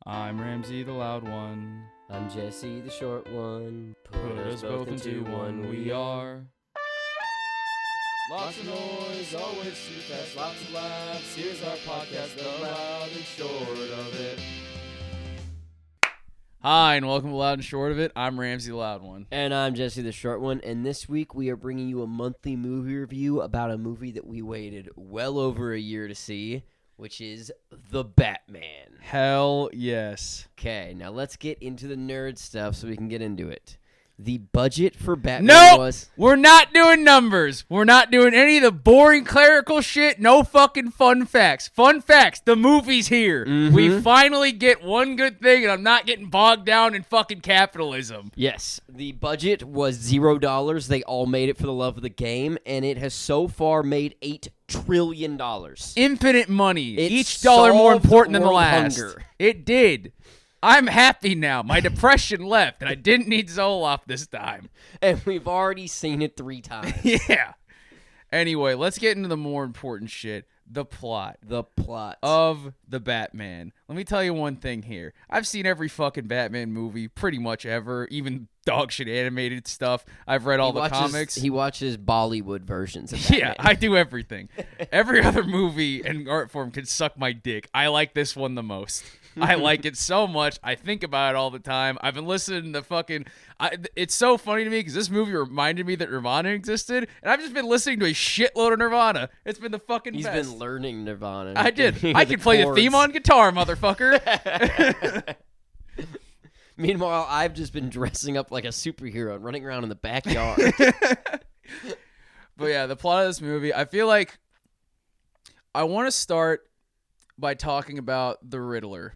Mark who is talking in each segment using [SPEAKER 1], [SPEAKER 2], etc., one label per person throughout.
[SPEAKER 1] I'm Ramsey, the loud one.
[SPEAKER 2] I'm Jesse, the short one.
[SPEAKER 1] Put us both into one, we are.
[SPEAKER 2] Lots of noise, always too fast, lots of laughs. Here's our podcast, the loud and short of it.
[SPEAKER 1] Hi, and welcome to Loud and Short of It. I'm Ramsey, the loud one.
[SPEAKER 2] And I'm Jesse, the short one. And this week we are bringing you a monthly movie review about a movie that we waited well over a year to see, which is The Batman.
[SPEAKER 1] Hell yes.
[SPEAKER 2] Okay, now let's get into the nerd stuff so we can get into it. The budget for Batman was...
[SPEAKER 1] We're not doing numbers. We're not doing any of the boring clerical shit. No fucking fun facts. Fun facts. The movie's here.
[SPEAKER 2] Mm-hmm.
[SPEAKER 1] We finally get one good thing, and I'm not getting bogged down in fucking capitalism.
[SPEAKER 2] Yes, the budget was $0. They all made it for the love of the game, and it has so far made $8 trillion.
[SPEAKER 1] Infinite money.
[SPEAKER 2] It
[SPEAKER 1] Each dollar more
[SPEAKER 2] solved
[SPEAKER 1] important than the
[SPEAKER 2] world
[SPEAKER 1] last.
[SPEAKER 2] hunger.
[SPEAKER 1] It did. I'm happy now. My depression left, and I didn't need Zoloft this time.
[SPEAKER 2] And we've already seen it 3 times.
[SPEAKER 1] Yeah. Anyway, let's get into the more important shit. The plot.
[SPEAKER 2] The plot.
[SPEAKER 1] Of The Batman. Let me tell you one thing here. I've seen every fucking Batman movie pretty much ever, even dog shit animated stuff. I've read all the comics.
[SPEAKER 2] He watches Bollywood versions of Batman.
[SPEAKER 1] Yeah, I do everything. Every other movie and art form can suck my dick. I like this one the most. I like it so much. I think about it all the time. I've been listening to fucking... it's so funny to me because this movie reminded me that Nirvana existed, and I've just been listening to a shitload of Nirvana. It's been the fucking
[SPEAKER 2] He's
[SPEAKER 1] best.
[SPEAKER 2] Been learning Nirvana.
[SPEAKER 1] I did. I can play the theme on guitar, motherfucker.
[SPEAKER 2] Meanwhile, I've just been dressing up like a superhero and running around in the backyard.
[SPEAKER 1] But yeah, the plot of this movie, I feel like I want to start by talking about the Riddler,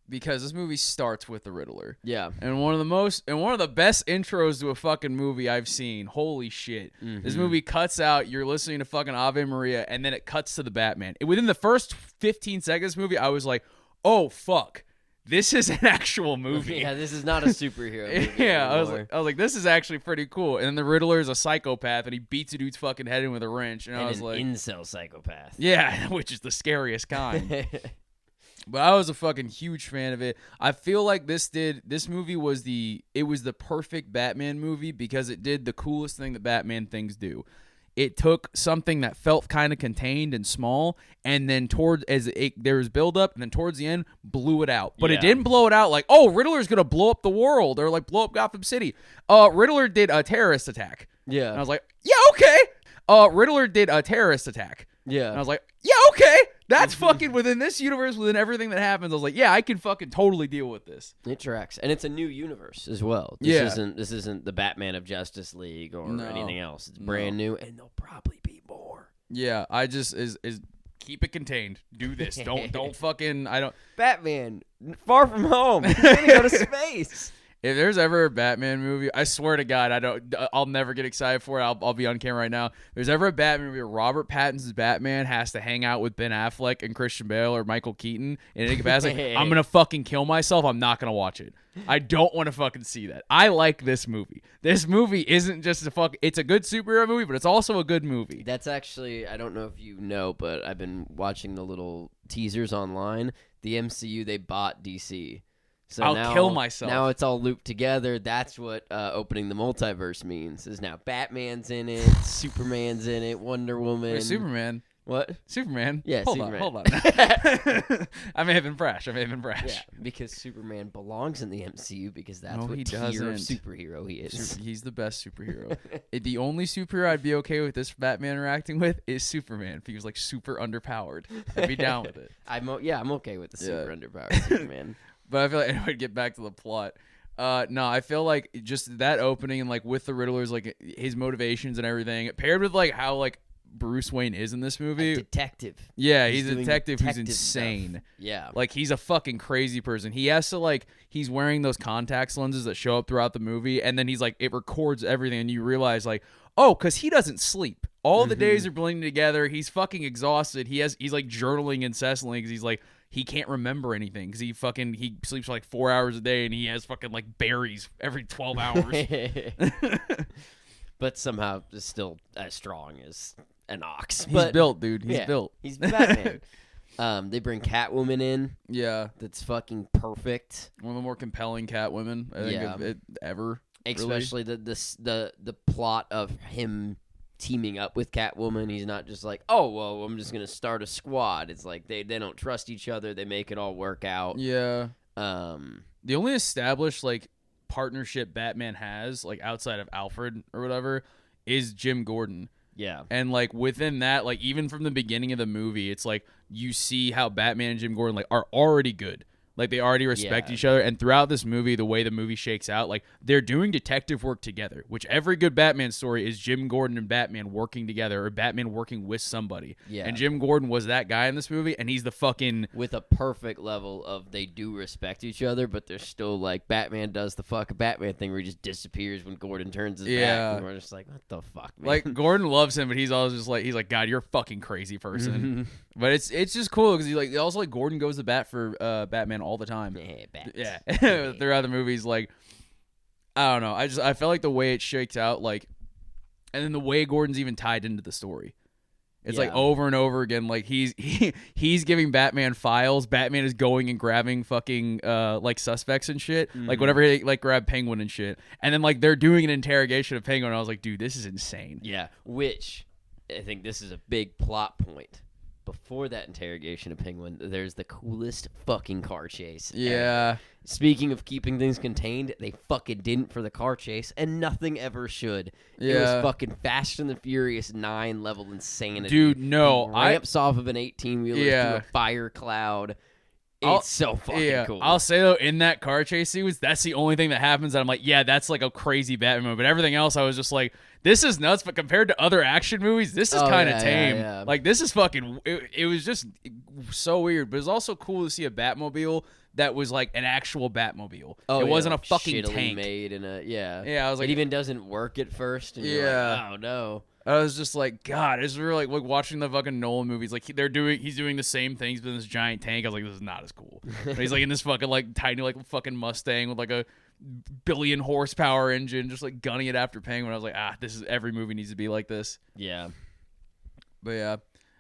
[SPEAKER 1] because this movie starts with the Riddler.
[SPEAKER 2] Yeah.
[SPEAKER 1] And one of the best intros to a fucking movie I've seen. Holy shit. Mm-hmm. This movie cuts out, you're listening to fucking Ave Maria, and then it cuts to the Batman. Within the first 15 seconds of this movie, I was like, oh, fuck. This is an actual movie.
[SPEAKER 2] Yeah, this is not a superhero movie.
[SPEAKER 1] Yeah,
[SPEAKER 2] anymore.
[SPEAKER 1] I was like, this is actually pretty cool. And then the Riddler is a psychopath, and he beats a dude's fucking head in with a wrench. And I was like,
[SPEAKER 2] incel psychopath.
[SPEAKER 1] Yeah, which is the scariest kind. But I was a fucking huge fan of it. I feel like this movie was the perfect Batman movie because it did the coolest thing that Batman things do. It took something that felt kind of contained and small, and then there was build up, and then towards the end, blew it out. But It didn't blow it out like, oh, Riddler's gonna blow up the world or like blow up Gotham City. Riddler did a terrorist attack.
[SPEAKER 2] Yeah.
[SPEAKER 1] And I was like, yeah, okay. Riddler did a terrorist attack.
[SPEAKER 2] Yeah.
[SPEAKER 1] And I was like, yeah, okay. That's fucking within this universe, within everything that happens. I was like, yeah, I can fucking totally deal with this.
[SPEAKER 2] It tracks. And it's a new universe as well. This isn't the Batman of Justice League or anything else. It's brand new, and there'll probably be more.
[SPEAKER 1] Yeah, I just is keep it contained. Do this. Don't fucking
[SPEAKER 2] Batman, far from home. He's gonna go to space.
[SPEAKER 1] If there's ever a Batman movie, I swear to God, I'll never get excited for it. I'll be on camera right now. If there's ever a Batman movie where Robert Pattinson's Batman has to hang out with Ben Affleck and Christian Bale or Michael Keaton in any capacity, I'm going to fucking kill myself. I'm not going to watch it. I don't want to fucking see that. I like this movie. This movie isn't just it's a good superhero movie, but it's also a good movie.
[SPEAKER 2] That's actually, I don't know if you know, but I've been watching the little teasers online. The MCU, they bought DC. So
[SPEAKER 1] I'll kill myself.
[SPEAKER 2] Now it's all looped together. That's what opening the multiverse means. Is now Batman's in it, Superman's in it, Wonder Woman.
[SPEAKER 1] Wait, Superman?
[SPEAKER 2] What?
[SPEAKER 1] Superman?
[SPEAKER 2] Yeah,
[SPEAKER 1] Superman. Hold on. I may have been brash.
[SPEAKER 2] Yeah, because Superman belongs in the MCU because that's what tier of superhero he is.
[SPEAKER 1] He's the best superhero. The only superhero I'd be okay with this Batman interacting with is Superman. If he was like super underpowered, I'd be down with it.
[SPEAKER 2] I'm okay with the super underpowered Superman.
[SPEAKER 1] But I feel like anyway, get back to the plot. No, I feel like just that opening and like with the Riddler's like his motivations and everything, paired with like how like Bruce Wayne is in this movie.
[SPEAKER 2] A detective.
[SPEAKER 1] Yeah, he's a detective who's insane.
[SPEAKER 2] Stuff. Yeah.
[SPEAKER 1] Like he's a fucking crazy person. He has to he's wearing those contacts lenses that show up throughout the movie, and then he's like it records everything, and you realize like, oh, because he doesn't sleep. All the days are blending together. He's fucking exhausted. He's like journaling incessantly because he's like he can't remember anything because he sleeps for like 4 hours a day and he has fucking like berries every 12 hours.
[SPEAKER 2] But somehow is still as strong as an ox.
[SPEAKER 1] He's built, dude. He's built.
[SPEAKER 2] He's Batman. They bring Catwoman in.
[SPEAKER 1] Yeah.
[SPEAKER 2] That's fucking perfect.
[SPEAKER 1] One of the more compelling Catwomen I think of it ever.
[SPEAKER 2] Especially
[SPEAKER 1] really.
[SPEAKER 2] the plot of him teaming up with Catwoman. He's not just like, oh, well, I'm just going to start a squad. It's like they don't trust each other. They make it all work out.
[SPEAKER 1] Yeah. The only established, like, partnership Batman has, like, outside of Alfred or whatever, is Jim Gordon.
[SPEAKER 2] Yeah.
[SPEAKER 1] And, like, within that, like, even from the beginning of the movie, it's like you see how Batman and Jim Gordon, like, are already good. Like, they already respect each other. And throughout this movie, the way the movie shakes out, like, they're doing detective work together, which every good Batman story is Jim Gordon and Batman working together or Batman working with somebody.
[SPEAKER 2] Yeah.
[SPEAKER 1] And Jim Gordon was that guy in this movie, and he's the fucking...
[SPEAKER 2] With a perfect level of they do respect each other, but they're still, like, Batman does the fucking Batman thing where he just disappears when Gordon turns his back. And we're just like, what the fuck, man?
[SPEAKER 1] Like, Gordon loves him, but he's always just like, he's like, God, you're a fucking crazy person. But it's just cool because he also like Gordon goes to bat for Batman all the time. Yeah. Throughout the movies, like, I don't know. I felt like the way it shakes out, like, and then the way Gordon's even tied into the story. It's like over and over again. Like he's giving Batman files. Batman is going and grabbing fucking like suspects and shit. Like whatever he like grab Penguin and shit. And then like they're doing an interrogation of Penguin. And I was like, dude, this is insane.
[SPEAKER 2] Yeah. Which I think this is a big plot point. Before that interrogation of Penguin, there's the coolest fucking car chase.
[SPEAKER 1] Yeah.
[SPEAKER 2] Ever. Speaking of keeping things contained, they fucking didn't for the car chase, and nothing ever should.
[SPEAKER 1] Yeah.
[SPEAKER 2] It was fucking Fast and the Furious 9 level insanity.
[SPEAKER 1] Dude, no.
[SPEAKER 2] He ramps off of an 18-wheeler through a fire cloud. It's so fucking cool.
[SPEAKER 1] I'll say, though, in that car chase sequence, that's the only thing that happens that I'm like, yeah, that's like a crazy Batman movie. But everything else, I was just like, this is nuts. But compared to other action movies, this is kind of tame.
[SPEAKER 2] Yeah.
[SPEAKER 1] Like, this is fucking... It was just so weird. But it was also cool to see a Batmobile that was like an actual Batmobile. It wasn't a fucking tank.
[SPEAKER 2] Made in a,
[SPEAKER 1] Yeah, I was like...
[SPEAKER 2] It even doesn't work at first. And you're like, oh, no.
[SPEAKER 1] I was just like, God, it's really like watching the fucking Nolan movies. Like he's doing the same things but in this giant tank. I was like, this is not as cool. But he's like in this fucking like tiny like fucking Mustang with like a billion horsepower engine, just like gunning it after Penguin. I was like, every movie needs to be like this.
[SPEAKER 2] Yeah.
[SPEAKER 1] But yeah.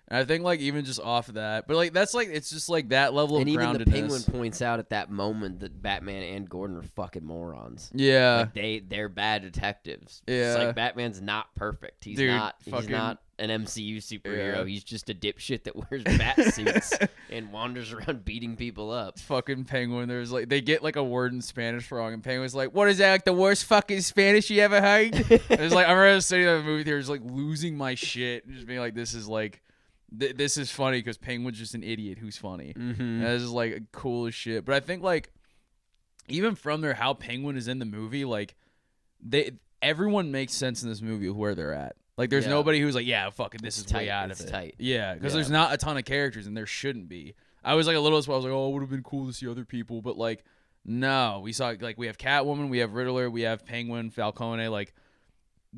[SPEAKER 1] And I think like even just off of that, but like that's like it's just like that level of groundedness.
[SPEAKER 2] And even the Penguin points out at that moment that Batman and Gordon are fucking morons.
[SPEAKER 1] Yeah,
[SPEAKER 2] like they're bad detectives.
[SPEAKER 1] Yeah,
[SPEAKER 2] it's like Batman's not perfect. He's not an MCU superhero. He's just a dipshit that wears bat suits and wanders around beating people up.
[SPEAKER 1] Fucking Penguin. There's like they get like a word in Spanish wrong, and Penguin's like, "What is that? Like the worst fucking Spanish you ever heard?" It's like I remember sitting in the movie theater, just like losing my shit, and just being like, "This is like." This is funny because Penguin's just an idiot who's funny. And this is like cool as shit. But I think like even from there, how Penguin is in the movie, like everyone makes sense in this movie of where they're at. Like there's nobody who's like, yeah, fucking this is way out of it.
[SPEAKER 2] Tight.
[SPEAKER 1] Yeah, because there's not a ton of characters and there shouldn't be. I was like a little, I was like, oh, it would have been cool to see other people, but like no, we saw like we have Catwoman, we have Riddler, we have Penguin, Falcone, like.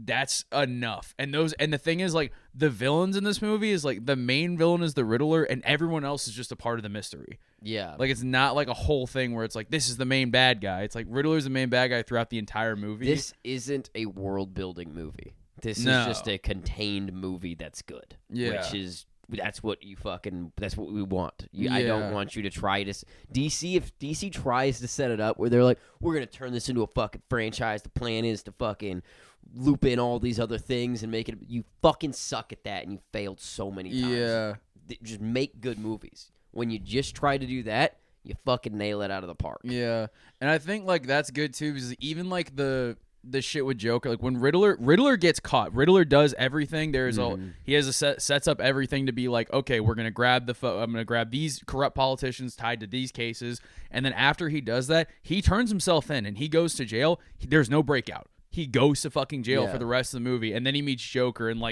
[SPEAKER 1] That's enough. And the thing is like the villains in this movie is like the main villain is the Riddler and everyone else is just a part of the mystery.
[SPEAKER 2] Yeah.
[SPEAKER 1] Like it's not like a whole thing where it's like this is the main bad guy. It's like Riddler's the main bad guy throughout the entire movie.
[SPEAKER 2] This isn't a world building movie. This is just a contained movie that's good.
[SPEAKER 1] Yeah.
[SPEAKER 2] Which is that's what we want. I don't want you to try to DC. If DC tries to set it up where they're like, we're gonna turn this into a fucking franchise, the plan is to fucking loop in all these other things and make it. You fucking suck at that, and you failed so many times.
[SPEAKER 1] Yeah,
[SPEAKER 2] just make good movies. When you just try to do that, you fucking nail it out of the park.
[SPEAKER 1] Yeah, and I think like that's good too because even like the shit with Joker, like when Riddler gets caught, Riddler does everything. He has sets up everything to be like, okay, we're gonna grab I'm gonna grab these corrupt politicians tied to these cases, and then after he does that, he turns himself in and he goes to jail. There's no breakout. He goes to fucking jail for the rest of the movie, and then he meets Joker in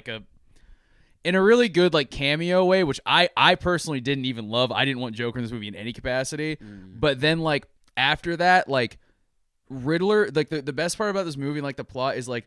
[SPEAKER 1] a really good like cameo way, which I personally didn't even love. I didn't want Joker in this movie in any capacity, but then like after that, like Riddler, like the best part about this movie, like the plot is like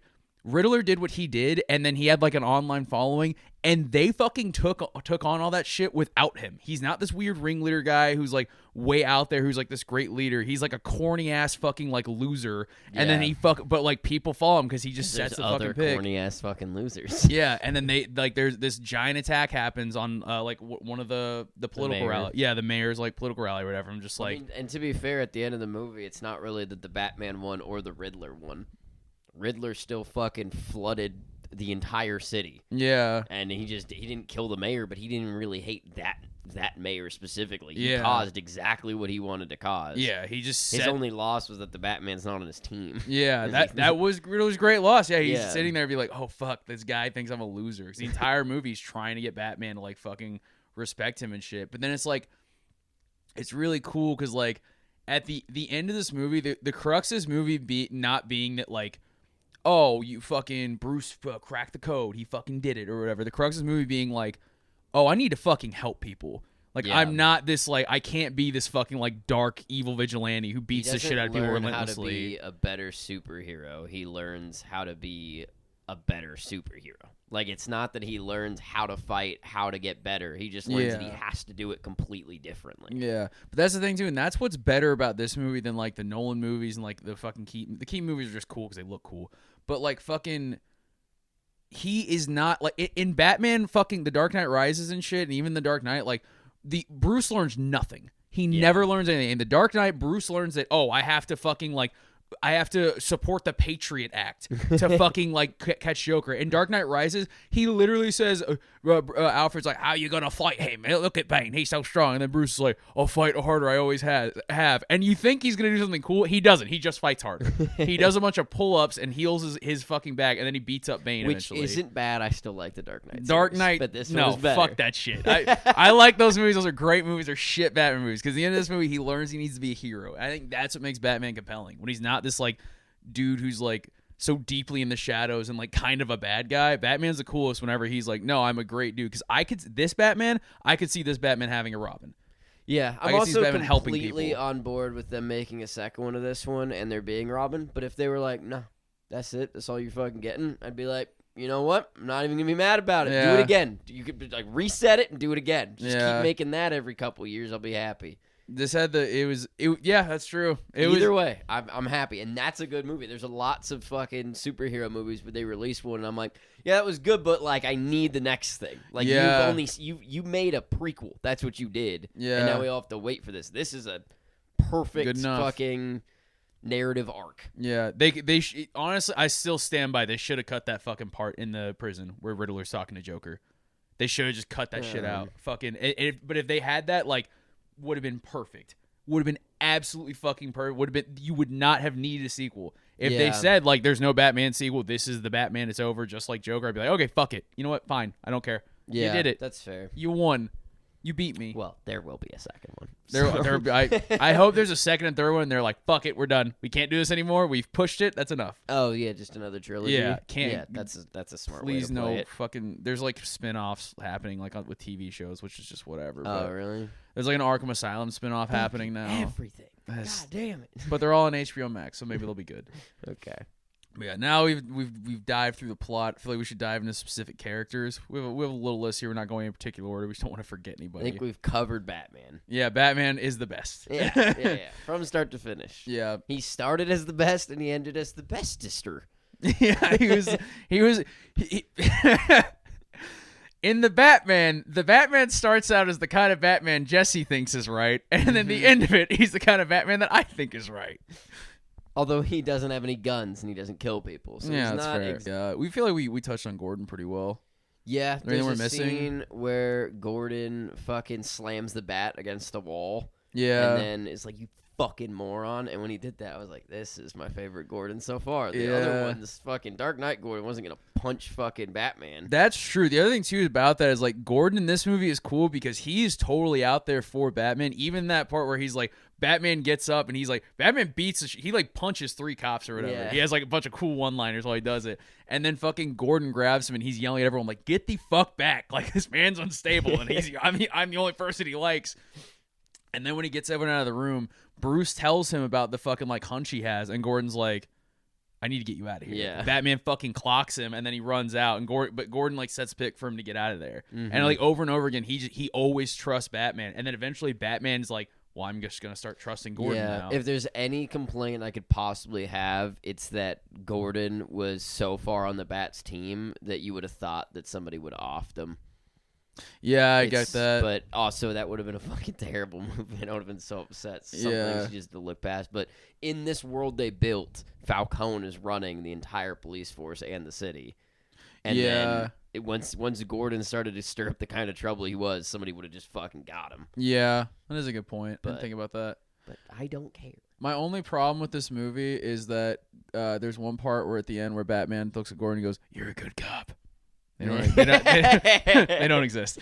[SPEAKER 1] Riddler did what he did, and then he had like an online following, and they fucking took on all that shit without him. He's not this weird ringleader guy who's like way out there, who's like this great leader. He's like a corny ass fucking like loser, and then but like people follow him because he just sets the fucking pick.
[SPEAKER 2] Corny ass fucking losers.
[SPEAKER 1] Yeah, and then they like there's this giant attack happens on like one of the political rally. Yeah, the mayor's like political rally or whatever. I'm just like,
[SPEAKER 2] I mean, and to be fair, at the end of the movie, it's not really that the Batman won or the Riddler won. Riddler still fucking flooded the entire city.
[SPEAKER 1] Yeah.
[SPEAKER 2] And he didn't kill the mayor, but he didn't really hate that mayor specifically.
[SPEAKER 1] Yeah.
[SPEAKER 2] He caused exactly what he wanted to cause.
[SPEAKER 1] Yeah, he just
[SPEAKER 2] his only loss was that the Batman's not on his team.
[SPEAKER 1] Yeah, that was Riddler's great loss. Yeah, he's sitting there and be like, "Oh fuck, this guy thinks I'm a loser." 'Cause the entire movie's trying to get Batman to like fucking respect him and shit. But then it's like it's really cool cuz like at the end of this movie, the crux of this movie not being that like, oh, you fucking Bruce cracked the code. He fucking did it or whatever. The crux of the movie being like, oh, I need to fucking help people. Like, I'm not this, like, I can't be this fucking, like, dark, evil vigilante who beats the shit out of people relentlessly.
[SPEAKER 2] He doesn't learn how to be a better superhero. He learns how to be a better superhero. Like, it's not that he learns how to fight, how to get better. He just learns that he has to do it completely differently.
[SPEAKER 1] Yeah. But that's the thing, too, and that's what's better about this movie than, like, the Nolan movies and, like, the fucking The Keaton movies are just cool because they look cool. But, like, fucking... He is not... Like, in Batman, fucking The Dark Knight Rises and shit, and even The Dark Knight, like, Bruce learns nothing. He never learns anything. In The Dark Knight, Bruce learns that, oh, I have to fucking, like... I have to support the Patriot Act to fucking, like, catch Joker. In Dark Knight Rises, he literally says, Alfred's like, how you gonna fight him? Look at Bane, he's so strong. And then Bruce is like, I'll fight harder, I always have. And you think he's gonna do something cool. He doesn't. He just fights harder. He does a bunch of pull-ups and heals his fucking back, and then he beats up Bane eventually.
[SPEAKER 2] Which isn't bad. I still like the Dark Knight series,
[SPEAKER 1] Dark Knight,
[SPEAKER 2] but this one is better.
[SPEAKER 1] Fuck that shit. I like those movies. Those are great movies. They're shit Batman movies. Because at the end of this movie, he learns he needs to be a hero. I think that's what makes Batman compelling. When he's not this, like, dude who's like so deeply in the shadows and like kind of a bad guy. Batman's the coolest whenever he's like, no, I'm a great dude. Because I could see this Batman having a Robin.
[SPEAKER 2] Yeah, I'm also completely on board with them making a second one of this one and there being Robin. But if they were like, no, that's it, that's all you're fucking getting, I'd be like, you know what? I'm not even gonna be mad about it. Do it again. You could like reset it and do it again. Just keep making that every couple years. I'll be happy.
[SPEAKER 1] This had yeah, that's true.
[SPEAKER 2] Either way, I'm happy, and that's a good movie. There's lots of fucking superhero movies where they release one, and I'm like, yeah, that was good, but like, I need the next thing. Like, you made a prequel. That's what you did. Yeah, and now we all have to wait for this. This is a perfect fucking narrative arc.
[SPEAKER 1] Yeah, honestly, I still stand by. They should have cut that fucking part in the prison where Riddler's talking to Joker. They should have just cut that shit out. Fucking, but if they had that, like. Would have been perfect. Would have been absolutely fucking perfect. You would not have needed a sequel. If they said, like, there's no Batman sequel, this is the Batman, it's over, just like Joker, I'd be like, okay, fuck it. You know what? Fine. I don't care.
[SPEAKER 2] Yeah,
[SPEAKER 1] you did it.
[SPEAKER 2] That's fair.
[SPEAKER 1] You won. You beat me.
[SPEAKER 2] Well, there will be a second one.
[SPEAKER 1] I hope there's a second and third one, and they're like, fuck it, we're done. We can't do this anymore. We've pushed it. That's enough.
[SPEAKER 2] Oh, yeah, just another trilogy.
[SPEAKER 1] Yeah,
[SPEAKER 2] that's a smart
[SPEAKER 1] way to play
[SPEAKER 2] it.
[SPEAKER 1] Fucking, there's like spin-offs happening like with TV shows, which is just whatever.
[SPEAKER 2] Oh, really?
[SPEAKER 1] There's like an Arkham Asylum spin-off happening now.
[SPEAKER 2] Everything. God damn it.
[SPEAKER 1] But they're all on HBO Max, so maybe they'll be good.
[SPEAKER 2] Okay.
[SPEAKER 1] But yeah, now we've dived through the plot. I feel like we should dive into specific characters. We have a little list here. We're not going in particular order. We just don't want to forget anybody.
[SPEAKER 2] I think we've covered Batman.
[SPEAKER 1] Yeah, Batman is the best.
[SPEAKER 2] Yeah. From start to finish.
[SPEAKER 1] Yeah.
[SPEAKER 2] He started as the best and he ended as the bestester.
[SPEAKER 1] Yeah, he was in the Batman starts out as the kind of Batman Jesse thinks is right, and then the end of it, he's the kind of Batman that I think is right.
[SPEAKER 2] Although he doesn't have any guns and he doesn't kill people. So
[SPEAKER 1] yeah, that's fair. We feel like we touched on Gordon pretty well.
[SPEAKER 2] Yeah, there's a scene where Gordon fucking slams the bat against the wall.
[SPEAKER 1] Yeah.
[SPEAKER 2] And then it's like, you fucking moron. And when he did that, I was like, this is my favorite Gordon so far. The other one's fucking Dark Knight Gordon wasn't going to punch fucking Batman.
[SPEAKER 1] That's true. The other thing, too, about that is, like, Gordon in this movie is cool because he's totally out there for Batman. Even that part where he's like, Batman gets up and he's like, Batman beats he like punches 3 cops or whatever. Yeah. He has like a bunch of cool one-liners while he does it. And then fucking Gordon grabs him and he's yelling at everyone like, get the fuck back. Like, this man's unstable and I'm the only person he likes. And then when he gets everyone out of the room, Bruce tells him about the fucking like hunch he has, and Gordon's like, I need to get you out of here.
[SPEAKER 2] Yeah.
[SPEAKER 1] Batman fucking clocks him, and then he runs out. And Gordon like sets a pick for him to get out of there.
[SPEAKER 2] Mm-hmm.
[SPEAKER 1] And like over and over again, he always trusts Batman. And then eventually Batman's like, well, I'm just gonna start trusting Gordon now.
[SPEAKER 2] If there's any complaint I could possibly have, it's that Gordon was so far on the Bat's team that you would have thought that somebody would have offed him.
[SPEAKER 1] Yeah, I get that.
[SPEAKER 2] But also, that would have been a fucking terrible movie. I would have been so upset. Some things you just to look past. But in this world they built, Falcone is running the entire police force and the city. And then once Gordon started to stir up the kind of trouble he was, somebody would have just fucking got him.
[SPEAKER 1] Yeah, that is a good point. Didn't think about that.
[SPEAKER 2] But I don't care.
[SPEAKER 1] My only problem with this movie is that there's one part where at the end where Batman looks at Gordon and goes, "You're a good cop." They don't exist.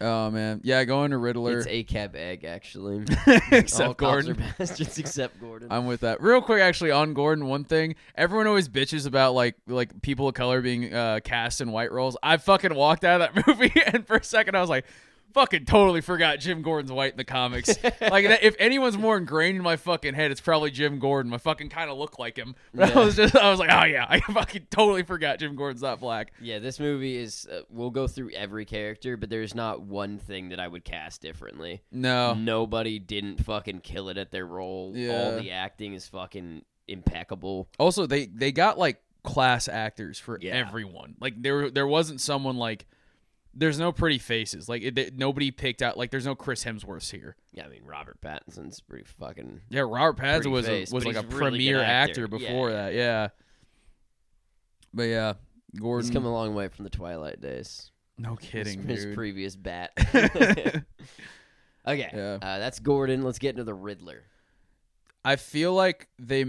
[SPEAKER 1] Oh man, yeah, going to Riddler.
[SPEAKER 2] It's ACAB egg, actually.
[SPEAKER 1] Except
[SPEAKER 2] All
[SPEAKER 1] Gordon.
[SPEAKER 2] cops are bastards except Gordon.
[SPEAKER 1] I'm with that. Real quick, actually, on Gordon, one thing everyone always bitches about, like people of color being cast in white roles. I fucking walked out of that movie, and for a second I was like, fucking totally forgot Jim Gordon's white in the comics. Like, if anyone's more ingrained in my fucking head, it's probably Jim Gordon. I fucking kind of look like him. But I was like, oh yeah, I fucking totally forgot Jim Gordon's not black.
[SPEAKER 2] Yeah, this movie is, we'll go through every character, but there's not one thing that I would cast differently.
[SPEAKER 1] No.
[SPEAKER 2] Nobody didn't fucking kill it at their role.
[SPEAKER 1] Yeah.
[SPEAKER 2] All the acting is fucking impeccable.
[SPEAKER 1] Also, they got, like, class actors for everyone. Like, there wasn't someone, like, there's no pretty faces. Like, nobody picked out, like, there's no Chris Hemsworths here.
[SPEAKER 2] Yeah, I mean, Robert Pattinson's pretty fucking...
[SPEAKER 1] Yeah, Robert Pattinson was like a
[SPEAKER 2] really
[SPEAKER 1] premier
[SPEAKER 2] good
[SPEAKER 1] actor before that, yeah. But yeah, Gordon.
[SPEAKER 2] He's come a long way from the Twilight days.
[SPEAKER 1] No kidding,
[SPEAKER 2] his
[SPEAKER 1] dude.
[SPEAKER 2] previous Bat. Okay,
[SPEAKER 1] Yeah.
[SPEAKER 2] That's Gordon. Let's get into the Riddler.
[SPEAKER 1] I feel like they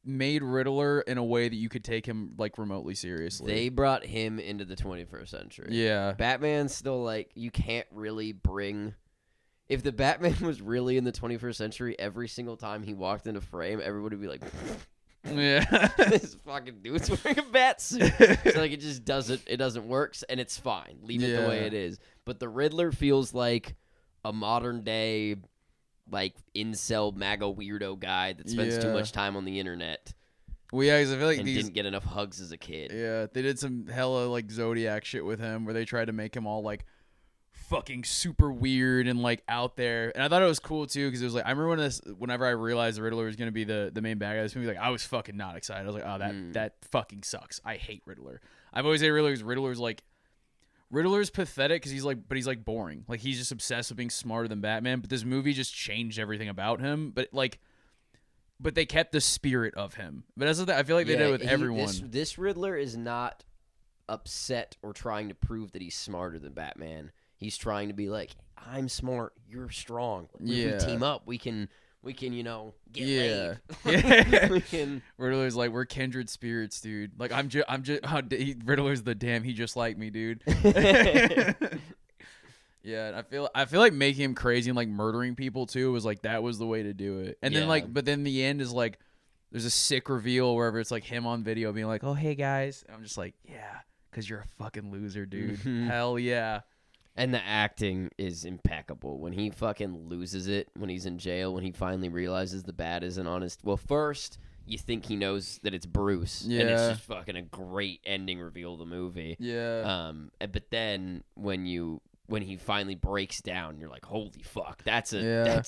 [SPEAKER 1] made Riddler in a way that you could take him, like, remotely seriously.
[SPEAKER 2] They brought him into the 21st century.
[SPEAKER 1] Yeah.
[SPEAKER 2] Batman's still, like, you can't really bring... If the Batman was really in the 21st century, every single time he walked into frame, everybody would be like...
[SPEAKER 1] Yeah.
[SPEAKER 2] This fucking dude's wearing a bat suit. So, like, it just doesn't work, and it's fine. Leave it the way it is. But the Riddler feels like a modern-day... like incel MAGA weirdo guy that spends too much time on the internet.
[SPEAKER 1] Well, yeah, because I feel like
[SPEAKER 2] didn't get enough hugs as a kid.
[SPEAKER 1] Yeah, they did some hella like Zodiac shit with him, where they tried to make him all like fucking super weird and like out there. And I thought it was cool too, because it was like, I remember whenever I realized the Riddler was gonna be the main bad guy of this movie, like I was fucking not excited. I was like, oh, that fucking sucks. I hate Riddler. I've always hated Riddler because Riddler's pathetic because he's like boring. Like, he's just obsessed with being smarter than Batman. But this movie just changed everything about him. But they kept the spirit of him. But that's the thing. I feel like they did it with everyone.
[SPEAKER 2] This Riddler is not upset or trying to prove that he's smarter than Batman. He's trying to be like, I'm smart, you're strong. If we team up, we can get laid.
[SPEAKER 1] Riddler's like, we're kindred spirits, dude. Like, Riddler's the damn, he just like me, dude. Yeah, and I feel like making him crazy and like murdering people too was like, that was the way to do it. And then but then the end is like, there's a sick reveal wherever it's like him on video being like, oh hey guys, and I'm just like, yeah, because you're a fucking loser, dude. Hell yeah.
[SPEAKER 2] And the acting is impeccable. When he fucking loses it, when he's in jail, when he finally realizes the bat isn't honest. Well, first, you think he knows that it's Bruce. Yeah. And it's just fucking a great ending reveal of the movie.
[SPEAKER 1] Yeah.
[SPEAKER 2] But then when he finally breaks down, you're like, holy fuck. That's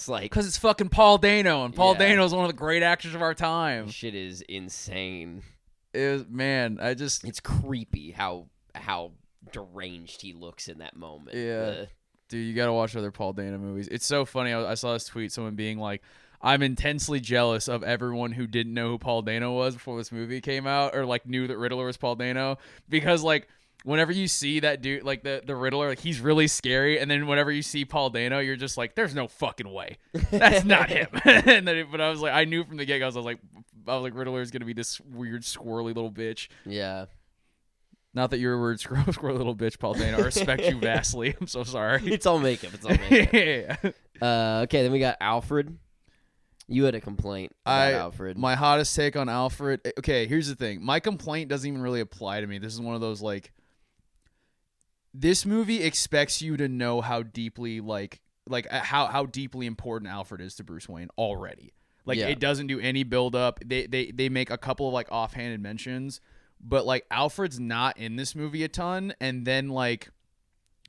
[SPEAKER 2] like...
[SPEAKER 1] Because it's fucking Paul Dano, and Paul Dano is one of the great actors of our time.
[SPEAKER 2] Shit is insane.
[SPEAKER 1] It's
[SPEAKER 2] creepy how deranged he looks in that moment.
[SPEAKER 1] Yeah. Dude, you gotta watch other Paul Dano movies. It's so funny. I saw this tweet, someone being like, I'm intensely jealous of everyone who didn't know who Paul Dano was before this movie came out, or like knew that Riddler was Paul Dano, because like whenever you see that dude, like the Riddler, like he's really scary, and then whenever you see Paul Dano, you're just like, there's no fucking way, that's not him. But I was like, I knew from the get-go, I was like Riddler is gonna be this weird squirrely little bitch.
[SPEAKER 2] Yeah.
[SPEAKER 1] Not that you're a weird squirrely little bitch, Paul Dano. I respect you vastly. I'm so sorry.
[SPEAKER 2] It's all makeup. Yeah. Okay, then we got Alfred. You had a complaint about Alfred.
[SPEAKER 1] My hottest take on Alfred. Okay, here's the thing. My complaint doesn't even really apply to me. This is one of those, like, this movie expects you to know how deeply, how deeply important Alfred is to Bruce Wayne already. Like
[SPEAKER 2] Yeah.
[SPEAKER 1] it doesn't do any build up. They make a couple of like offhanded mentions, but like Alfred's not in this movie a ton. And then like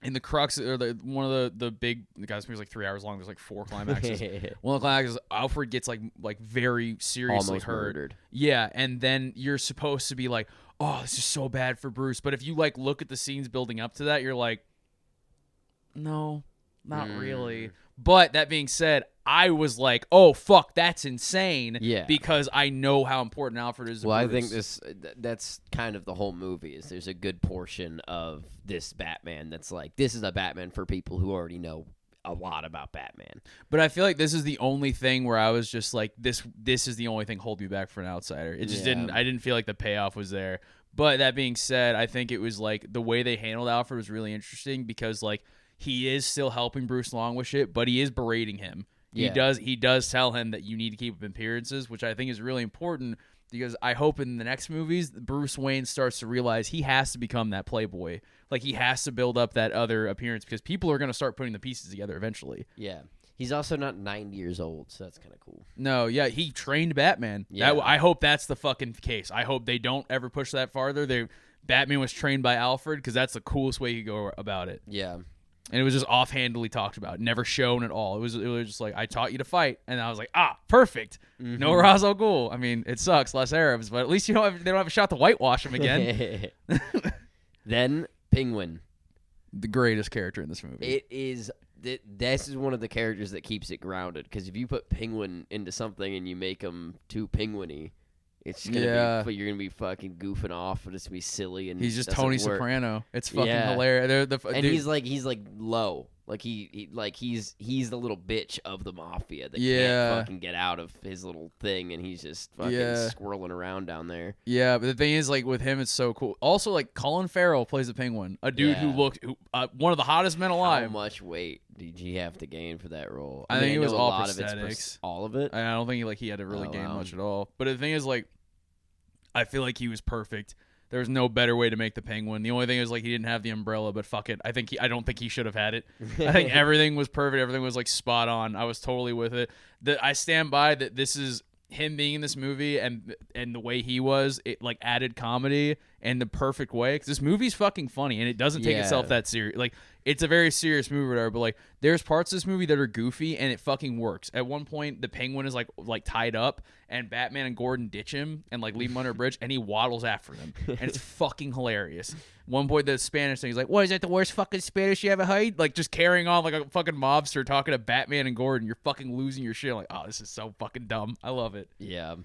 [SPEAKER 1] in the crux or one of the big guys, movie's like 3 hours long. There's like 4 climaxes. One of the climaxes, Alfred gets like very seriously
[SPEAKER 2] Almost
[SPEAKER 1] hurt.
[SPEAKER 2] murdered.
[SPEAKER 1] Yeah, and then you're supposed to be like, oh, this is so bad for Bruce. But if you like look at the scenes building up to that, you're like, no, not really. But that being said, I was like, oh, fuck, that's insane.
[SPEAKER 2] Yeah.
[SPEAKER 1] Because I know how important Alfred is to
[SPEAKER 2] Well,
[SPEAKER 1] Bruce.
[SPEAKER 2] I think that's kind of the whole movie. Is there's a good portion of this Batman that's like, this is a Batman for people who already know a lot about Batman.
[SPEAKER 1] But I feel like this is the only thing where I was just like, this is the only thing holding me back for an outsider. It just I didn't feel like the payoff was there. But that being said, I think it was like the way they handled Alfred was really interesting because like he is still helping Bruce along with shit, but he is berating him.
[SPEAKER 2] Yeah.
[SPEAKER 1] He does tell him that you need to keep up appearances, which I think is really important because I hope in the next movies Bruce Wayne starts to realize he has to become that playboy. Like he has to build up that other appearance because people are going to start putting the pieces together eventually.
[SPEAKER 2] Yeah. He's also not 90 years old, so that's kind of cool.
[SPEAKER 1] No, yeah, he trained Batman.
[SPEAKER 2] Yeah.
[SPEAKER 1] I hope that's the fucking case. I hope they don't ever push that farther. Batman was trained by Alfred because that's the coolest way you go about it.
[SPEAKER 2] Yeah.
[SPEAKER 1] And it was just offhandedly talked about, never shown at all. It was just like, I taught you to fight, and I was like, perfect. No Ra's al Ghul. I mean, it sucks, less Arabs, but at least they don't have a shot to whitewash him again.
[SPEAKER 2] Then Penguin.
[SPEAKER 1] The greatest character in this movie.
[SPEAKER 2] It is. This is one of the characters that keeps it grounded because if you put Penguin into something and you make him too penguin-y, it's gonna be you're gonna be fucking goofing off and it's gonna be silly and
[SPEAKER 1] he's just
[SPEAKER 2] doesn't
[SPEAKER 1] Tony
[SPEAKER 2] work.
[SPEAKER 1] Soprano. It's fucking hilarious.
[SPEAKER 2] And he's like low, like he's the little bitch of the mafia that can't fucking get out of his little thing, and he's just fucking squirreling around down there.
[SPEAKER 1] Yeah, but the thing is, like with him, it's so cool. Also, like Colin Farrell plays the Penguin, a dude who looked one of the hottest men alive.
[SPEAKER 2] How much weight did he have to gain for that role?
[SPEAKER 1] I think it was all
[SPEAKER 2] lot
[SPEAKER 1] prosthetics.
[SPEAKER 2] All of it.
[SPEAKER 1] I don't think he had to really gain much at all. But the thing is, like, I feel like he was perfect. There was no better way to make the Penguin. The only thing is like he didn't have the umbrella, but fuck it. I don't think he should have had it. I think everything was perfect. Everything was like spot on. I was totally with it. I stand by that. This is him being in this movie and the way he was. It like added comedy in the perfect way because this movie's fucking funny and it doesn't take itself that serious. Like it's a very serious movie, or whatever. But like there's parts of this movie that are goofy and it fucking works. At one point, the Penguin is like tied up and Batman and Gordon ditch him and like leave him under a bridge and he waddles after them and it's fucking hilarious. One point, the Spanish thing, he's like, "What is that? The worst fucking Spanish you ever heard?" Like just carrying on like a fucking mobster talking to Batman and Gordon. You're fucking losing your shit. I'm like, oh, this is so fucking dumb. I love it.
[SPEAKER 2] Yeah.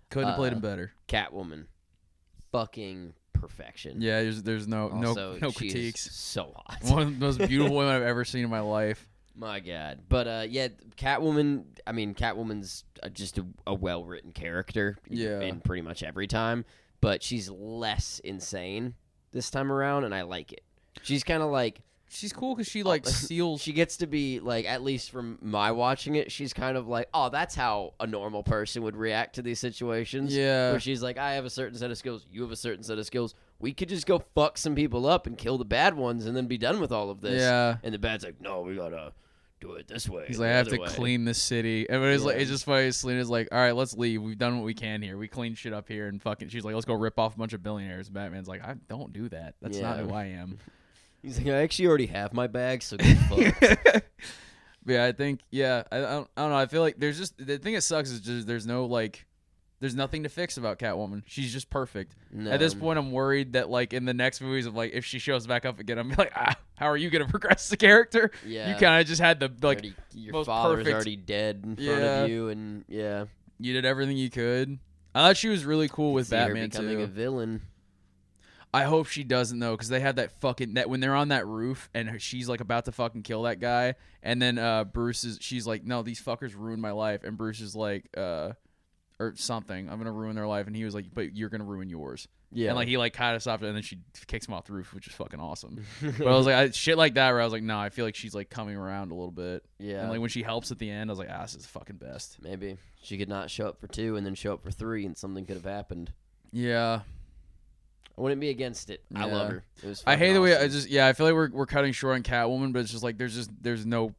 [SPEAKER 1] Couldn't have played him better.
[SPEAKER 2] Catwoman, fucking perfection.
[SPEAKER 1] Yeah, there's no
[SPEAKER 2] Also, she
[SPEAKER 1] critiques.
[SPEAKER 2] is so hot.
[SPEAKER 1] One of the most beautiful women I've ever seen in my life.
[SPEAKER 2] My God. But Catwoman. I mean, Catwoman's just a well-written character. In pretty much every time, but she's less insane this time around, and I like it. She's kind of like.
[SPEAKER 1] She's cool because she like seals.
[SPEAKER 2] She gets to be like, at least from my watching it, she's kind of like, oh, that's how a normal person would react to these situations.
[SPEAKER 1] Yeah.
[SPEAKER 2] Where she's like, I have a certain set of skills, you have a certain set of skills. We could just go fuck some people up and kill the bad ones and then be done with all of this.
[SPEAKER 1] Yeah.
[SPEAKER 2] And the bad's like, no, we gotta do it this way.
[SPEAKER 1] He's like, I have to clean this city. And it's like, it's just funny. Selena's like, all right, let's leave. We've done what we can here. We cleaned shit up here and fucking. She's like, let's go rip off a bunch of billionaires. Batman's like, I don't do that. That's not who I am.
[SPEAKER 2] He's like, I actually already have my bag, so get fucked.
[SPEAKER 1] Yeah, I think, I don't know. I feel like there's just, the thing that sucks is just there's no, like, there's nothing to fix about Catwoman. She's just perfect. No. At this point, I'm worried that, like, in the next movies of, like, if she shows back up again, I'm like, how are you going to progress the character?
[SPEAKER 2] Yeah.
[SPEAKER 1] You kind of just had the, like,
[SPEAKER 2] your
[SPEAKER 1] most
[SPEAKER 2] father's
[SPEAKER 1] perfect.
[SPEAKER 2] already dead in front of you, and, You
[SPEAKER 1] did everything you could. I thought she was really cool with Batman,
[SPEAKER 2] her becoming a villain.
[SPEAKER 1] I hope she doesn't though, because they have that when they're on that roof and she's like about to fucking kill that guy, and then she's like, no, these fuckers ruined my life, and Bruce is like, or something, I'm gonna ruin their life, and he was like, but you're gonna ruin yours. Yeah, and like he like kind of stopped it, and then she kicks him off the roof, which is fucking awesome. But I was like, shit like that, where I was like, no, I feel like she's like coming around a little bit. Yeah, and like when she helps at the end, I was like, this is the fucking best.
[SPEAKER 2] Maybe she could not show up for 2 and then show up for 3, and something could have happened.
[SPEAKER 1] Yeah.
[SPEAKER 2] I wouldn't be against it. I love her. It was
[SPEAKER 1] I hate
[SPEAKER 2] awesome.
[SPEAKER 1] the way I feel like we're cutting short on Catwoman, but it's just like there's no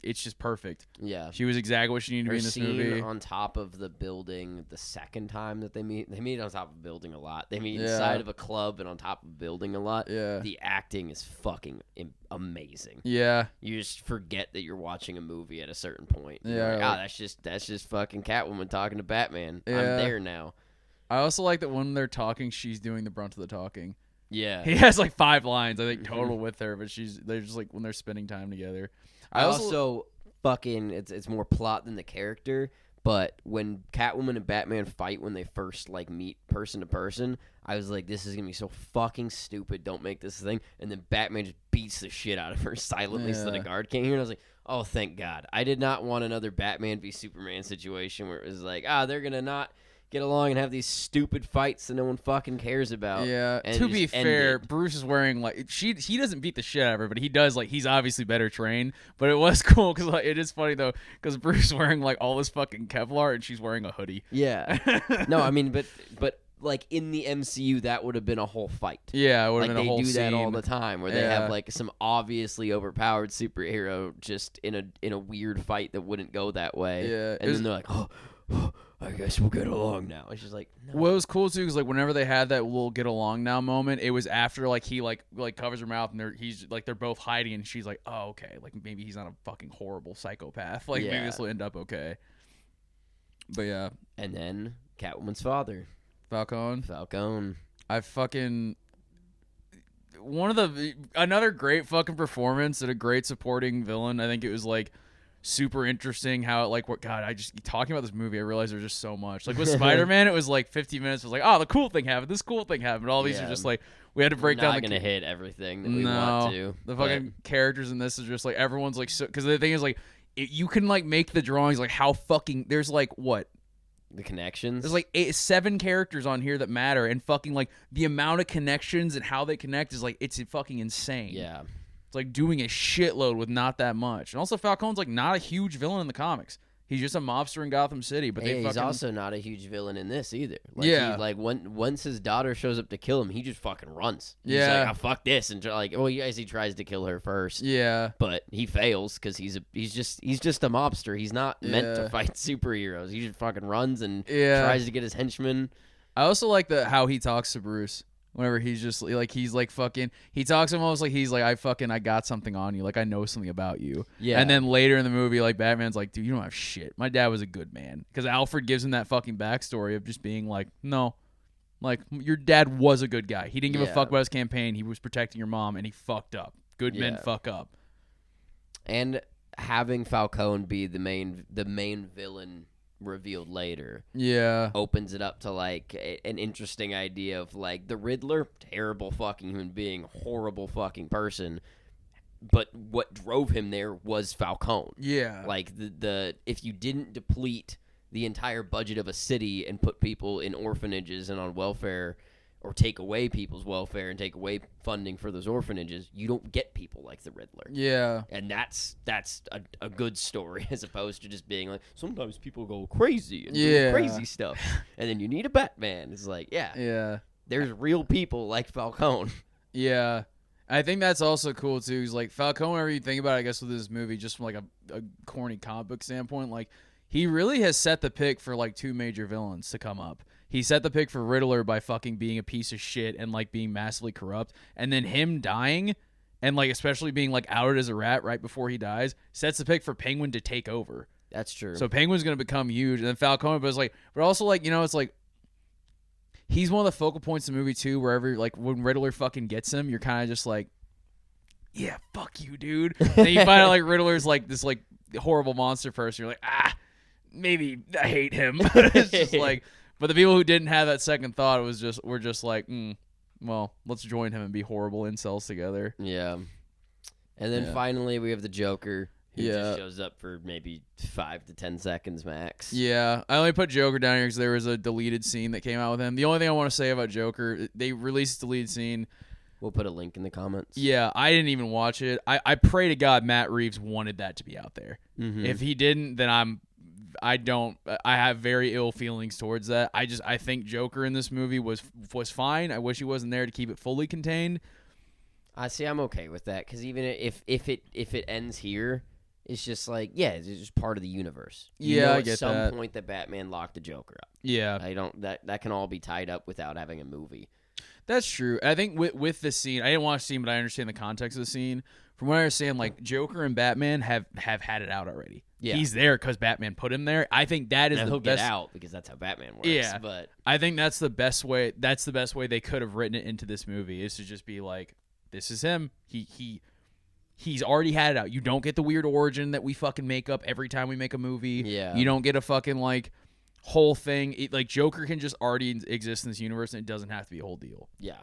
[SPEAKER 1] it's just perfect.
[SPEAKER 2] Yeah.
[SPEAKER 1] She was exactly what she needed to
[SPEAKER 2] Her
[SPEAKER 1] be in this
[SPEAKER 2] scene
[SPEAKER 1] movie.
[SPEAKER 2] on top of the building the second time that they meet on top of a building a lot. They meet inside of a club and on top of a building a lot.
[SPEAKER 1] Yeah.
[SPEAKER 2] The acting is fucking amazing.
[SPEAKER 1] Yeah.
[SPEAKER 2] You just forget that you're watching a movie at a certain point.
[SPEAKER 1] Yeah.
[SPEAKER 2] Like, that's just fucking Catwoman talking to Batman.
[SPEAKER 1] Yeah.
[SPEAKER 2] I'm there now.
[SPEAKER 1] I also like that when they're talking, she's doing the brunt of the talking.
[SPEAKER 2] Yeah.
[SPEAKER 1] He has like 5 lines, I think, total with her, but they're just like when they're spending time together.
[SPEAKER 2] I also fucking it's more plot than the character, but when Catwoman and Batman fight when they first like meet person to person, I was like, this is gonna be so fucking stupid. Don't make this a thing. And then Batman just beats the shit out of her silently so the guard can't hear. And I was like, oh, thank God. I did not want another Batman v Superman situation where it was like, they're gonna not get along and have these stupid fights that no one fucking cares about.
[SPEAKER 1] Yeah.
[SPEAKER 2] And
[SPEAKER 1] To be fair,
[SPEAKER 2] ended.
[SPEAKER 1] Bruce is wearing like he doesn't beat the shit out of her, but he does like he's obviously better trained. But it was cool because like, it is funny though because Bruce is wearing like all this fucking Kevlar and she's wearing a hoodie.
[SPEAKER 2] Yeah. No, I mean, but like in the MCU, that would have been a whole fight.
[SPEAKER 1] Yeah, it would have
[SPEAKER 2] Like
[SPEAKER 1] been a whole
[SPEAKER 2] they do
[SPEAKER 1] scene.
[SPEAKER 2] that all the time, where they have like some obviously overpowered superhero just in a weird fight that wouldn't go that way.
[SPEAKER 1] Yeah,
[SPEAKER 2] and then they're like, oh, I guess we'll get along now. It's just like, no.
[SPEAKER 1] Well, it was cool too because like whenever they had that "we'll get along now" moment, it was after like he like covers her mouth and they're both hiding and she's like, oh okay, like maybe he's not a fucking horrible psychopath. Like maybe this will end up okay. But yeah,
[SPEAKER 2] And then Catwoman's father,
[SPEAKER 1] Falcone. I fucking another great fucking performance and a great supporting villain. I think it was like super interesting how it like what God I just talking about this movie I realized there's just so much like with Spider-Man it was like 15 minutes it was like the cool thing happened, this cool thing happened, all these are just like we had to break down
[SPEAKER 2] not gonna hit everything that we
[SPEAKER 1] no,
[SPEAKER 2] want to.
[SPEAKER 1] The fucking characters in this is just like everyone's like so because the thing is like you can like make the drawings like how fucking there's like what
[SPEAKER 2] the connections.
[SPEAKER 1] There's like 7 characters on here that matter, and fucking like the amount of connections and how they connect is like it's fucking insane.
[SPEAKER 2] Yeah,
[SPEAKER 1] it's like doing a shitload with not that much. And also Falcone's like not a huge villain in the comics. He's just a mobster in Gotham City. But
[SPEAKER 2] he's also not a huge villain in this either. Like,
[SPEAKER 1] yeah,
[SPEAKER 2] he, like once his daughter shows up to kill him, he just fucking runs. He's like, fuck this, and like, well, yes, he tries to kill her first.
[SPEAKER 1] Yeah,
[SPEAKER 2] but he fails because he's just a mobster. He's not meant to fight superheroes. He just fucking runs and tries to get his henchmen.
[SPEAKER 1] I also like how he talks to Bruce. Whenever he's just like he's like fucking he talks almost like he's like I got something on you, like I know something about you.
[SPEAKER 2] Yeah.
[SPEAKER 1] And then later in the movie like Batman's like, dude, you don't have shit. My dad was a good man. Because Alfred gives him that fucking backstory of just being like, no, like your dad was a good guy. He didn't give a fuck about his campaign. He was protecting your mom and he fucked up. Good men fuck up.
[SPEAKER 2] And having Falcone be the main villain revealed later opens it up to like an interesting idea of like the Riddler, terrible fucking human being, horrible fucking person, but what drove him there was Falcone. Like the if you didn't deplete the entire budget of a city and put people in orphanages and on welfare, or take away people's welfare and take away funding for those orphanages, you don't get people like the Riddler. And that's a good story as opposed to just being like, sometimes people go crazy and do crazy stuff. And then you need a Batman. It's like, there's real people like Falcone.
[SPEAKER 1] I think that's also cool too. Is like Falcone, whenever you think about it, I guess with this movie, just from like a corny comic book standpoint, like he really has set the pick for like 2 major villains to come up. He set the pick for Riddler by fucking being a piece of shit and like being massively corrupt, and then him dying and like especially being like outed as a rat right before he dies sets the pick for Penguin to take over.
[SPEAKER 2] That's true.
[SPEAKER 1] So Penguin's gonna become huge, and then Falcone, but it's like, but also like it's like he's one of the focal points of the movie too. Wherever like when Riddler fucking gets him, you're kind of just like, yeah, fuck you, dude. And then you find out like Riddler's like this like horrible monster person. You're like, maybe I hate him. It's just like. But the people who didn't have that second thought were just like, well, let's join him and be horrible incels together.
[SPEAKER 2] Yeah. And then finally we have the Joker, who just shows up for maybe 5 to 10 seconds max.
[SPEAKER 1] Yeah. I only put Joker down here because there was a deleted scene that came out with him. The only thing I want to say about Joker, they released a deleted scene.
[SPEAKER 2] We'll put a link in the comments.
[SPEAKER 1] Yeah, I didn't even watch it. I pray to God Matt Reeves wanted that to be out there. Mm-hmm. If he didn't, then I have very ill feelings towards that. I think Joker in this movie was fine. I wish he wasn't there to keep it fully contained.
[SPEAKER 2] I'm okay with that because even if it ends here, It's just like, yeah, it's just part of the universe.
[SPEAKER 1] I get
[SPEAKER 2] at some
[SPEAKER 1] that.
[SPEAKER 2] point that Batman locked the Joker up.
[SPEAKER 1] Yeah.
[SPEAKER 2] I don't. That can all be tied up without having a movie.
[SPEAKER 1] That's true. I think with the scene, I didn't watch the scene, but I understand the context of the scene. From what I understand, like Joker and Batman have had it out already.
[SPEAKER 2] Yeah.
[SPEAKER 1] He's there because Batman put him there. I think that is
[SPEAKER 2] Now
[SPEAKER 1] the
[SPEAKER 2] he'll
[SPEAKER 1] best.
[SPEAKER 2] get out because that's how Batman works.
[SPEAKER 1] Yeah.
[SPEAKER 2] But
[SPEAKER 1] I think that's the best way. That's the best way they could have written it into this movie, is to just be like, this is him. He's already had it out. You don't get the weird origin that we fucking make up every time we make a movie.
[SPEAKER 2] Yeah.
[SPEAKER 1] You don't get a fucking like whole thing. Like Joker can just already exist in this universe, and it doesn't have to be a whole deal.
[SPEAKER 2] yeah.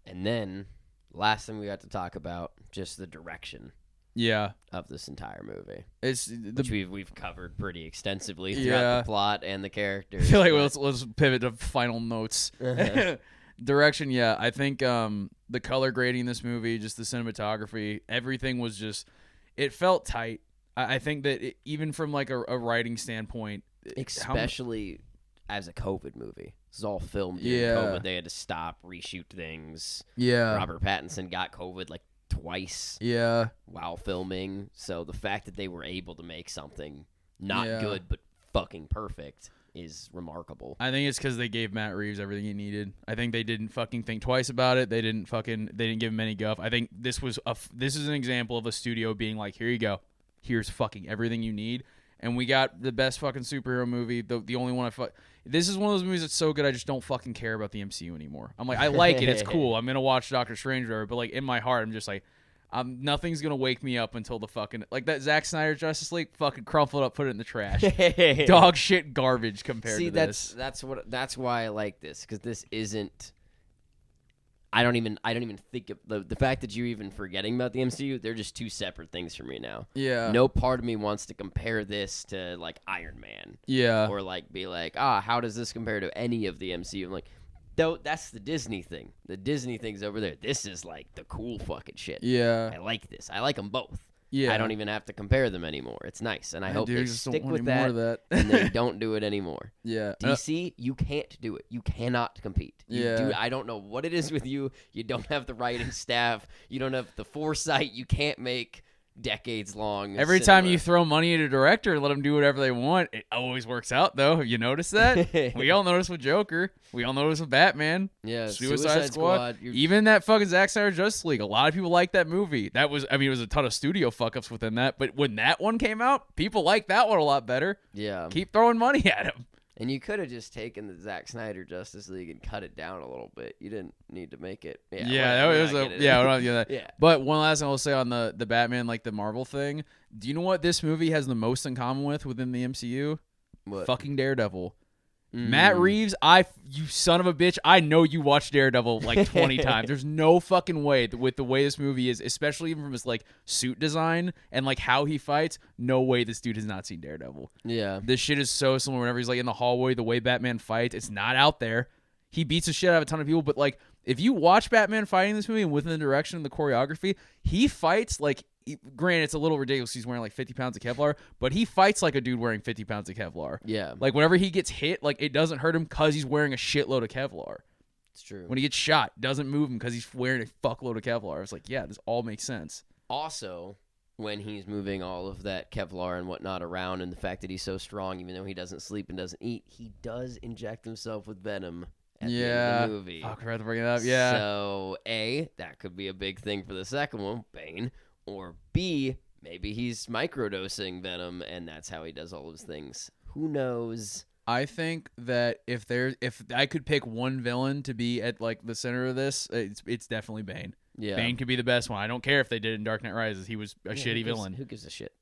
[SPEAKER 2] And then last thing we got to talk about, just the direction
[SPEAKER 1] Yeah.
[SPEAKER 2] of this entire movie,
[SPEAKER 1] It's
[SPEAKER 2] which we've covered pretty extensively throughout
[SPEAKER 1] Yeah.
[SPEAKER 2] the plot and the
[SPEAKER 1] I
[SPEAKER 2] characters.
[SPEAKER 1] feel like
[SPEAKER 2] but-
[SPEAKER 1] let's pivot to final notes.
[SPEAKER 2] Uh-huh.
[SPEAKER 1] Direction, yeah. I think the color grading in this movie, just the cinematography, everything was just, it felt tight. I think that even from like a writing standpoint,
[SPEAKER 2] especially as a COVID movie. This is all filmed during
[SPEAKER 1] Yeah.
[SPEAKER 2] COVID. They had to stop, reshoot things.
[SPEAKER 1] yeah,
[SPEAKER 2] Robert Pattinson got COVID like twice
[SPEAKER 1] yeah,
[SPEAKER 2] while filming. So the fact that they were able to make something not
[SPEAKER 1] Yeah.
[SPEAKER 2] good but fucking perfect is remarkable.
[SPEAKER 1] I think it's because they gave Matt Reeves everything he needed. I think they didn't fucking think twice about it. They didn't give him any guff. I think this is an example of a studio being like, here you go, here's fucking everything you need. And we got the best fucking superhero movie. The only one this is one of those movies that's so good I just don't fucking care about the MCU anymore. I'm like, I like it. It's cool. I'm gonna watch Doctor Strange or whatever, but like in my heart, I'm just like, nothing's gonna wake me up until the fucking like that Zack Snyder Justice League fucking crumpled up, put it in the trash. Dog shit garbage compared
[SPEAKER 2] See,
[SPEAKER 1] to this.
[SPEAKER 2] that's why I like this, because this isn't. I don't even think of the fact that you're even forgetting about the MCU. They're just two separate things for me now.
[SPEAKER 1] Yeah.
[SPEAKER 2] No part of me wants to compare this to like Iron Man.
[SPEAKER 1] Yeah.
[SPEAKER 2] Or like be like, how does this compare to any of the MCU? I'm like, though that's the Disney thing. The Disney thing's over there. This is like the cool fucking shit.
[SPEAKER 1] Yeah.
[SPEAKER 2] I like this. I like them both.
[SPEAKER 1] Yeah.
[SPEAKER 2] I don't even have to compare them anymore. It's nice, and I hope they
[SPEAKER 1] just
[SPEAKER 2] stick
[SPEAKER 1] don't want
[SPEAKER 2] with
[SPEAKER 1] any more
[SPEAKER 2] that,
[SPEAKER 1] of
[SPEAKER 2] and they don't do it anymore.
[SPEAKER 1] Yeah.
[SPEAKER 2] DC, you can't do it. You cannot compete.
[SPEAKER 1] Yeah.
[SPEAKER 2] I don't know what it is with you. You don't have the writing staff. You don't have the foresight. You can't make decades-long
[SPEAKER 1] Every time
[SPEAKER 2] cinema.
[SPEAKER 1] you throw money at a director and let them do whatever they want, it always works out, though. Have you noticed that? We all noticed with Joker. We all noticed with Batman.
[SPEAKER 2] Yeah,
[SPEAKER 1] Suicide Squad.
[SPEAKER 2] you're-
[SPEAKER 1] Even that fucking Zack Snyder Justice League. A lot of people like that movie. It was a ton of studio fuck-ups within that. But when that one came out, people liked that one a lot better.
[SPEAKER 2] yeah.
[SPEAKER 1] Keep throwing money at him.
[SPEAKER 2] And you could have just taken the Zack Snyder Justice League and cut it down a little bit. You didn't need to make it.
[SPEAKER 1] Yeah,
[SPEAKER 2] we're
[SPEAKER 1] that was
[SPEAKER 2] not
[SPEAKER 1] a
[SPEAKER 2] getting
[SPEAKER 1] yeah.
[SPEAKER 2] it.
[SPEAKER 1] We're not getting that.
[SPEAKER 2] Yeah.
[SPEAKER 1] But one last thing I'll say on the Batman, like the Marvel thing. Do you know what this movie has the most in common with within the MCU?
[SPEAKER 2] What?
[SPEAKER 1] Fucking Daredevil.
[SPEAKER 2] Mm.
[SPEAKER 1] Matt Reeves, you son of a bitch. I know you watched Daredevil like 20 times. There's no fucking way with the way this movie is, especially even from his like suit design and like how he fights. No way this dude has not seen Daredevil.
[SPEAKER 2] Yeah.
[SPEAKER 1] This shit is so similar. Whenever he's like in the hallway, the way Batman fights, it's not out there. He beats the shit out of a ton of people, but like if you watch Batman fighting this movie and within the direction of the choreography, he fights like. Granted, it's a little ridiculous. He's wearing like 50 pounds of Kevlar, but he fights like a dude wearing 50 pounds of Kevlar.
[SPEAKER 2] Yeah.
[SPEAKER 1] Like whenever he gets hit, like it doesn't hurt him because he's wearing a shitload of Kevlar.
[SPEAKER 2] It's true.
[SPEAKER 1] When he gets shot, it doesn't move him because he's wearing a fuckload of Kevlar. It's like, yeah, this all makes sense.
[SPEAKER 2] Also, when he's moving all of that Kevlar and whatnot around, and the fact that he's so strong, even though he doesn't sleep and doesn't eat, he does inject himself with venom at the end of the movie.
[SPEAKER 1] Fuck, I forgot to bring it up. Yeah.
[SPEAKER 2] So, A, that could be a big thing for the second one, Bane. Or B, maybe he's microdosing venom, and that's how he does all those things. Who knows?
[SPEAKER 1] I think that if I could pick one villain to be at like the center of this, it's definitely Bane.
[SPEAKER 2] Yeah.
[SPEAKER 1] Bane could be the best one. I don't care if they did it in Dark Knight Rises. He was a shitty villain.
[SPEAKER 2] Who gives a shit?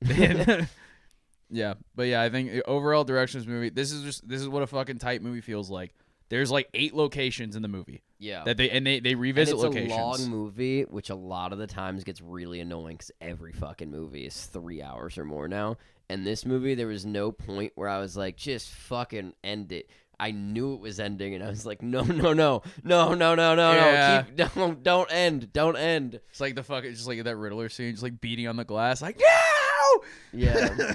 [SPEAKER 1] Yeah, but yeah, I think overall direction of this movie. This is what a fucking tight movie feels like. There's like 8 locations in the movie.
[SPEAKER 2] Yeah.
[SPEAKER 1] That they revisit
[SPEAKER 2] and it's
[SPEAKER 1] locations.
[SPEAKER 2] a long movie, which a lot of the times gets really annoying because every fucking movie is 3 hours or more now. And this movie, there was no point where I was like, just fucking end it. I knew it was ending, and I was like, no,
[SPEAKER 1] Yeah.
[SPEAKER 2] don't end.
[SPEAKER 1] It's like it's just like that Riddler scene, just like beating on the glass, like no.
[SPEAKER 2] Yeah.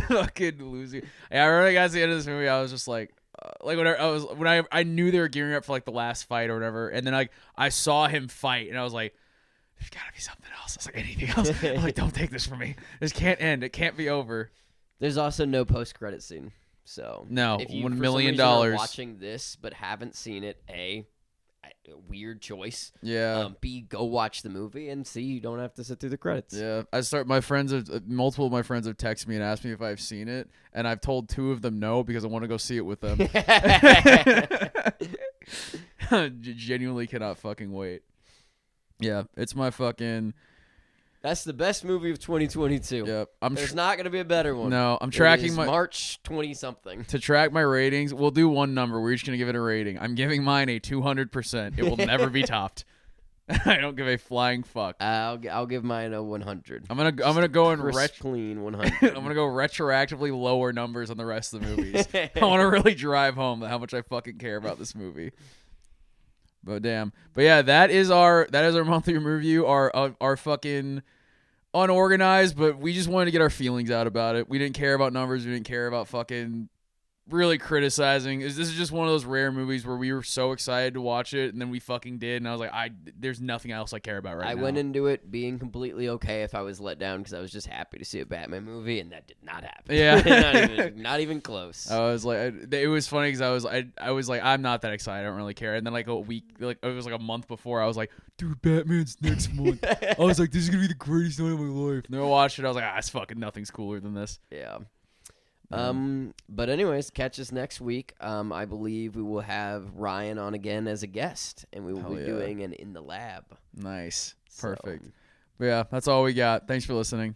[SPEAKER 1] Fucking losing. Yeah, I remember I got to the end of this movie, I was just like whenever I knew they were gearing up for like the last fight or whatever, and then like I saw him fight, and I was like, there's gotta be something else. I was like, anything else? I was like, don't take this from me. This can't end. It can't be over.
[SPEAKER 2] There's also no post-credit scene. So
[SPEAKER 1] no,
[SPEAKER 2] if you,
[SPEAKER 1] $1
[SPEAKER 2] for
[SPEAKER 1] million
[SPEAKER 2] some reason are watching this but haven't seen it, a weird choice.
[SPEAKER 1] Yeah.
[SPEAKER 2] B, go watch the movie, and C, you don't have to sit through the credits.
[SPEAKER 1] Yeah. Multiple of my friends have texted me and asked me if I've seen it, and I've told 2 of them no because I want to go see it with them. Genuinely cannot fucking wait. Yeah, it's my fucking.
[SPEAKER 2] That's the best movie of 2022.
[SPEAKER 1] Yep.
[SPEAKER 2] There's not going to be a better one.
[SPEAKER 1] No, I'm tracking my
[SPEAKER 2] March 20-something.
[SPEAKER 1] To track my ratings, we'll do one number. We're just gonna give it a rating. I'm giving mine a 200%. It will never be topped. I don't give a flying fuck.
[SPEAKER 2] I'll give mine a 100.
[SPEAKER 1] I'm gonna go and
[SPEAKER 2] clean 100.
[SPEAKER 1] I'm gonna go retroactively lower numbers on the rest of the movies. I want to really drive home how much I fucking care about this movie. But damn. But yeah, that is our monthly review. Our fucking unorganized, but we just wanted to get our feelings out about it. We didn't care about numbers. We didn't care about fucking really criticizing. This is just one of those rare movies where we were so excited to watch it, and then we fucking did, and I was like, there's nothing else I care about right now.
[SPEAKER 2] I went into it being completely okay if I was let down because I was just happy to see a Batman movie, and that did not happen.
[SPEAKER 1] Yeah.
[SPEAKER 2] not even close.
[SPEAKER 1] I was like, it was funny because I was like, I'm not that excited. I don't really care. And then like a week, like it was like a month before, I was like, dude, Batman's next month. I was like, this is gonna be the greatest night of my life. And then I watched it. I was like, it's fucking nothing's cooler than this.
[SPEAKER 2] Yeah. But anyways, catch us next week. I believe we will have Ryan on again as a guest, and we will be doing an In the Lab.
[SPEAKER 1] Nice. Perfect. But yeah, that's all we got. Thanks for listening.